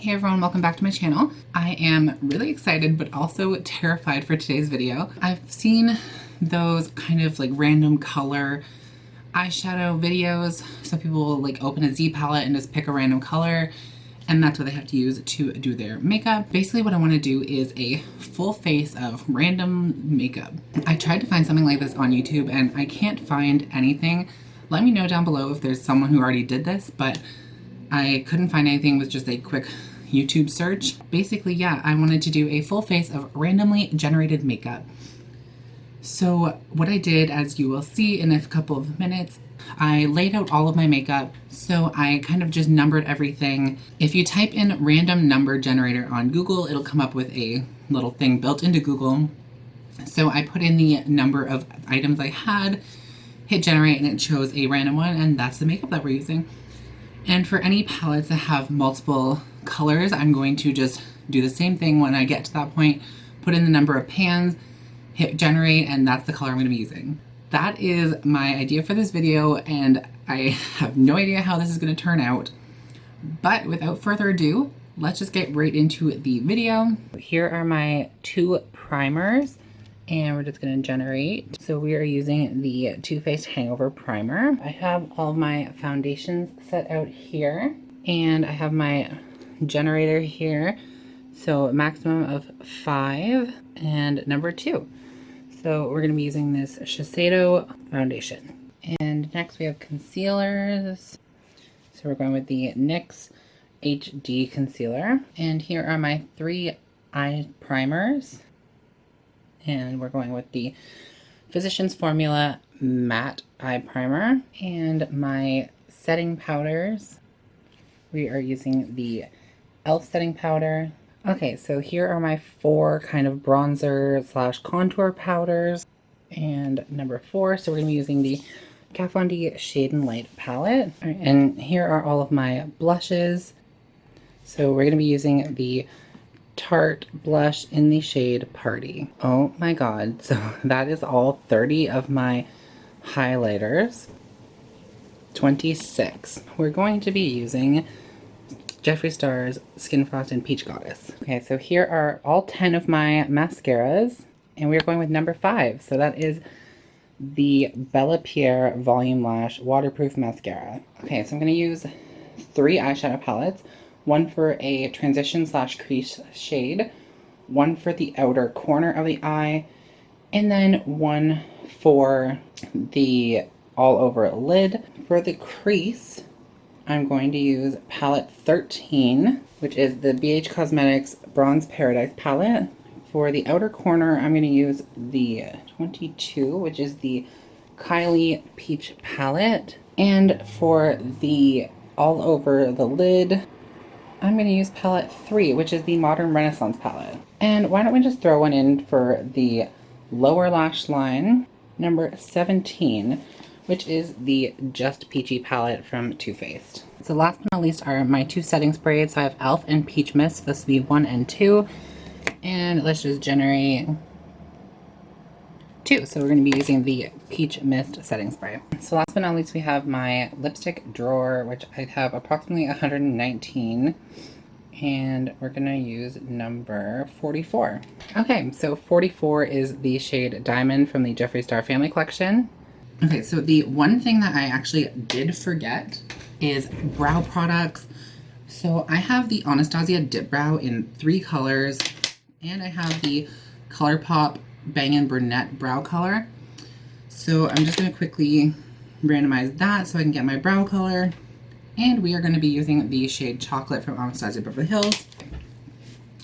Hey everyone, welcome back to my channel. I am really excited but also terrified for today's video. I've seen those kind of like random color eyeshadow videos. So people will like open a Z palette and just pick a random color and that's what they have to use to do their makeup. Basically what I want to do is a full face of random makeup. I tried to find something like this on YouTube and I can't find anything. Let me know down below if there's someone who already did this, but I couldn't find anything with just a quick YouTube search. Basically, yeah, I wanted to do a full face of randomly generated makeup. So what I did, as you will see in a couple of minutes, I laid out all of my makeup. So I kind of just numbered everything. If you type in random number generator on Google, it'll come up with a little thing built into Google. So I put in the number of items I had, hit generate, and it chose a random one, and that's the makeup that we're using. And for any palettes that have multiple colors, I'm going to just do the same thing when I get to that point, put in the number of pans, hit generate, and that's the color I'm going to be using. That is my idea for this video, and I have no idea how this is going to turn out. But without further ado, let's just get right into the video. Here are my two primers, and we're just going to generate. So we are using the Too Faced Hangover Primer. I have all my foundations set out here, and I have my generator here. So maximum of 5 and number 2. So we're going to be using this Shiseido foundation. And next we have concealers. So we're going with the NYX HD concealer. And here are my 3 eye primers. And we're going with the Physicians Formula Matte Eye Primer. And my setting powders, we are using the e.l.f. setting powder. Okay, so here are my 4 kind of bronzer / contour powders. And number 4, so we're going to be using the Kat Von D Shade and Light palette. All right, and here are all of my blushes. So we're going to be using the Tarte blush in the shade Party. Oh my god, so that is all 30 of my highlighters. 26. We're going to be using Jeffree Star's Skin Frost and Peach Goddess. Okay, so here are all 10 of my mascaras, and we are going with number 5. So that is the Bella Pierre Volume Lash Waterproof Mascara. Okay, so I'm going to use 3 eyeshadow palettes. 1 for a transition / crease shade, 1 for the outer corner of the eye, and then 1 for the all over lid. For the crease, I'm going to use palette 13, which is the BH Cosmetics Bronze Paradise palette. For the outer corner, I'm going to use the 22, which is the Kylie Peach palette. And for the all over the lid, I'm going to use palette 3, which is the Modern Renaissance palette. And why don't we just throw one in for the lower lash line, number 17, which is the Just Peachy palette from Too Faced. So last but not least are my 2 setting sprays. So I have e.l.f. and Peach Mist. This will be 1 and 2. And let's just generate 2. So we're going to be using the Peach Mist setting spray. So last but not least, we have my lipstick drawer, which I have approximately 119. And we're going to use number 44. Okay, so 44 is the shade Diamond from the Jeffree Star Family Collection. Okay, so the one thing that I actually did forget is brow products. So I have the Anastasia Dip Brow in 3 colors, and I have the ColourPop Bang & Brunette brow color. So I'm just going to quickly randomize that so I can get my brow color. And we are going to be using the shade Chocolate from Anastasia Beverly Hills.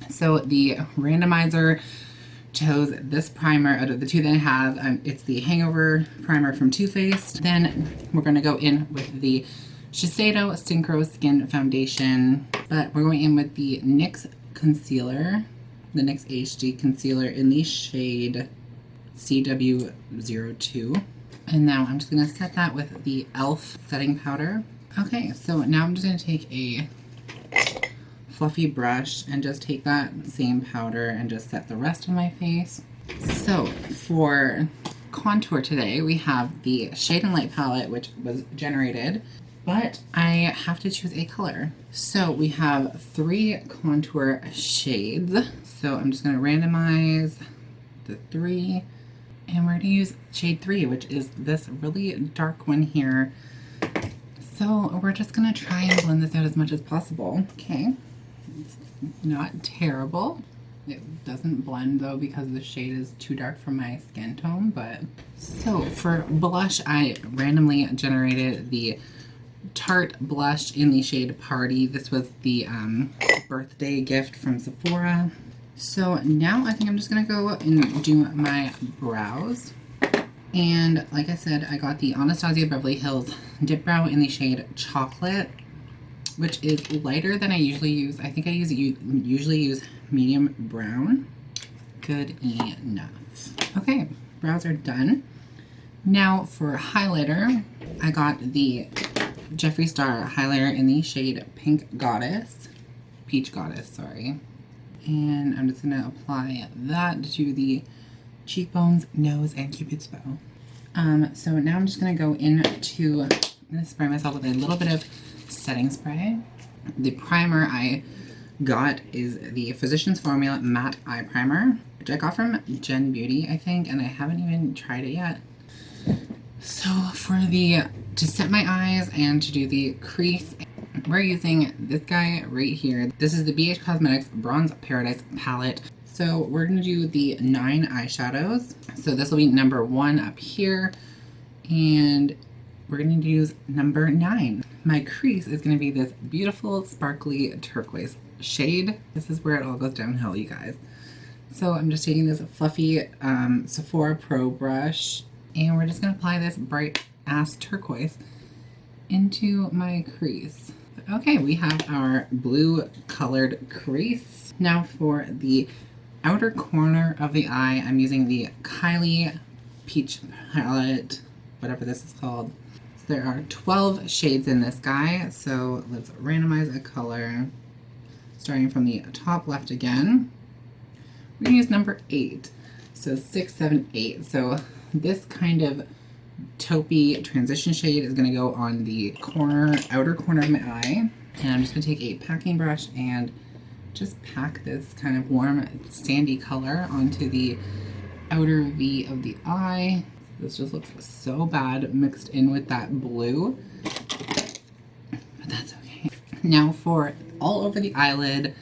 So the randomizer chose this primer out of the 2 that I have. It's the Hangover Primer from Too Faced. Then we're going to go in with the Shiseido Synchro Skin Foundation. But we're going in with the NYX Concealer, the NYX HD Concealer in the shade CW02. And now I'm just going to set that with the e.l.f. setting powder. Okay, so now I'm just going to take a fluffy brush and just take that same powder and just set the rest of my face. So for contour today, we have the Shade and Light palette, which was generated, but I have to choose a color. So we have 3 contour shades. So I'm just going to randomize the 3, and we're going to use shade 3, which is this really dark one here. So we're just going to try and blend this out as much as possible. Okay, it's not terrible. It doesn't blend though because the shade is too dark for my skin tone. But so for blush, I randomly generated the Tarte blush in the shade Party. This was the birthday gift from Sephora. So now I think I'm just gonna go and do my brows. And like I said, I got the Anastasia Beverly Hills Dip Brow in the shade Chocolate, which is lighter than I usually use. I think I usually use medium brown. Good enough. Okay, brows are done. Now for highlighter, I got the Jeffree Star highlighter in the shade Pink Goddess. Peach Goddess, sorry. And I'm just gonna apply that to the cheekbones, nose, and Cupid's bow. So now I'm just gonna go into, I'm gonna spray myself with a little bit of setting spray. The primer I got is the Physicians Formula Matte Eye Primer, which I got from Gen Beauty, I think, and I haven't even tried it yet. So for to set my eyes and to do the crease, we're using this guy right here. This is the BH Cosmetics Bronze Paradise palette. So we're gonna do the 9 eyeshadows. So this will be number 1 up here, and we're gonna use number 9. My crease is gonna be this beautiful sparkly turquoise shade. This is where it all goes downhill, you guys. So I'm just taking this fluffy Sephora Pro brush, and we're just gonna apply this bright ass turquoise into my crease. Okay, we have our blue colored crease. Now for the outer corner of the eye, I'm using the Kylie Peach palette, whatever this is called. So there are 12 shades in this guy, so let's randomize a color. Starting from the top left again, we're gonna use number 8. So 6, 7, 8. So this kind of taupey transition shade is gonna go on the outer corner of my eye. And I'm just gonna take a packing brush and just pack this kind of warm sandy color onto the outer V of the eye. This just looks so bad mixed in with that blue, but that's okay. Now for all over the eyelid,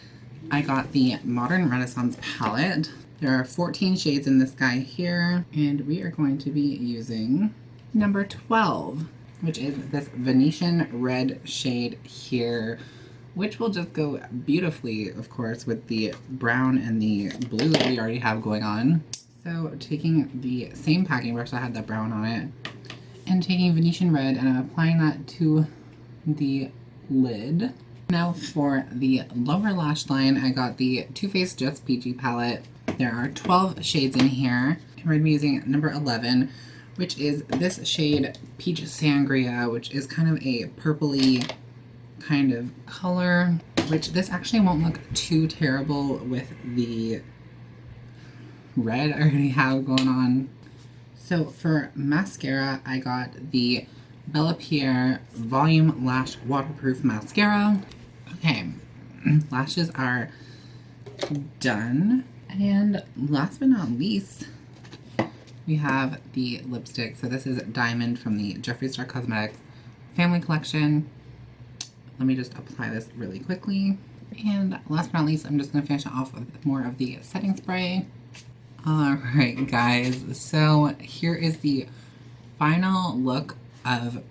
I got the Modern Renaissance palette. There are 14 shades in this guy here, and we are going to be using number 12, which is this Venetian red shade here, which will just go beautifully, of course, with the brown and the blue that we already have going on. So taking the same packing brush that had the brown on it, and taking Venetian red, and I'm applying that to the lid. Now for the lower lash line, I got the Too Faced Just Peachy palette. There are 12 shades in here, and we're gonna be using number 11, which is this shade Peach Sangria, which is kind of a purpley kind of color, which this actually won't look too terrible with the red I already have going on. So for mascara, I got the Bella Pierre Volume Lash Waterproof Mascara. Okay, lashes are done. And last but not least, we have the lipstick. So this is Diamond from the Jeffree Star Cosmetics Family Collection. Let me just apply this really quickly. And last but not least, I'm just gonna finish it off with more of the setting spray. All right, guys, so here is the final look of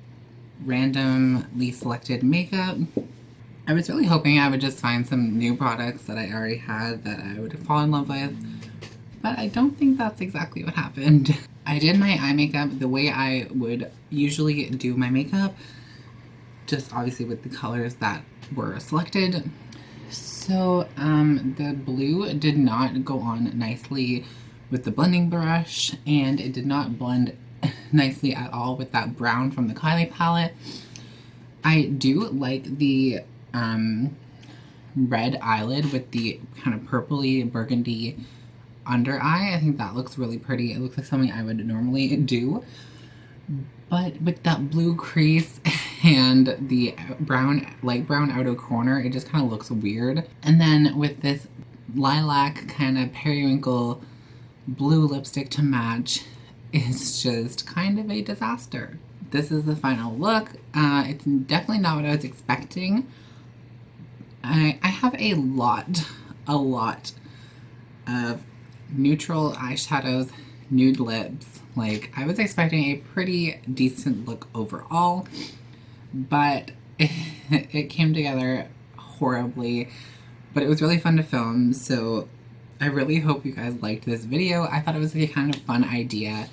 randomly selected makeup. I was really hoping I would just find some new products that I already had that I would fall in love with, but I don't think that's exactly what happened. I did my eye makeup the way I would usually do my makeup, just obviously with the colors that were selected. So the blue did not go on nicely with the blending brush, and it did not blend nicely at all with that brown from the Kylie palette. I do like the red eyelid with the kind of purpley burgundy under eye. I think that looks really pretty. It looks like something I would normally do. But with that blue crease, and the light brown outer corner, it just kind of looks weird. And then with this lilac kind of periwinkle blue lipstick to match, it's just kind of a disaster. This is the final look. It's definitely not what I was expecting. I have a lot of neutral eyeshadows, nude lips. Like, I was expecting a pretty decent look overall, but it came together horribly. But it was really fun to film, so I really hope you guys liked this video. I thought it was a kind of fun idea.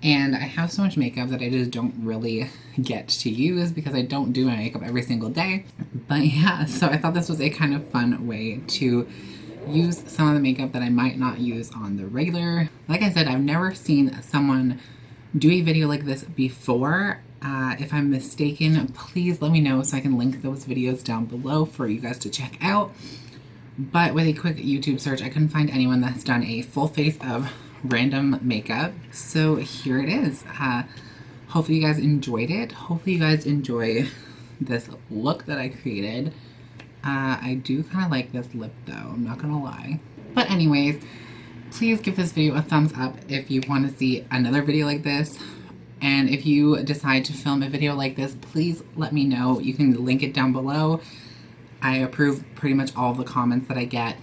And I have so much makeup that I just don't really get to use because I don't do my makeup every single day. But yeah, so I thought this was a kind of fun way to use some of the makeup that I might not use on the regular. Like I said, I've never seen someone do a video like this before. If I'm mistaken, please let me know so I can link those videos down below for you guys to check out. But with a quick YouTube search, I couldn't find anyone that's done a full face of random makeup. So here it is. Hopefully you guys enjoyed it. Hopefully you guys enjoy this look that I created. I do kind of like this lip though, I'm not gonna lie. But anyways, please give this video a thumbs up if you want to see another video like this. And if you decide to film a video like this, please let me know. You can link it down below. I approve pretty much all the comments that I get.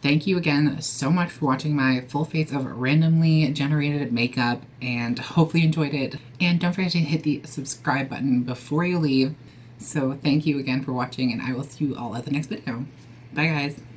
Thank you again so much for watching my full face of randomly generated makeup, and hopefully you enjoyed it. And don't forget to hit the subscribe button before you leave. So thank you again for watching, and I will see you all at the next video. Bye guys.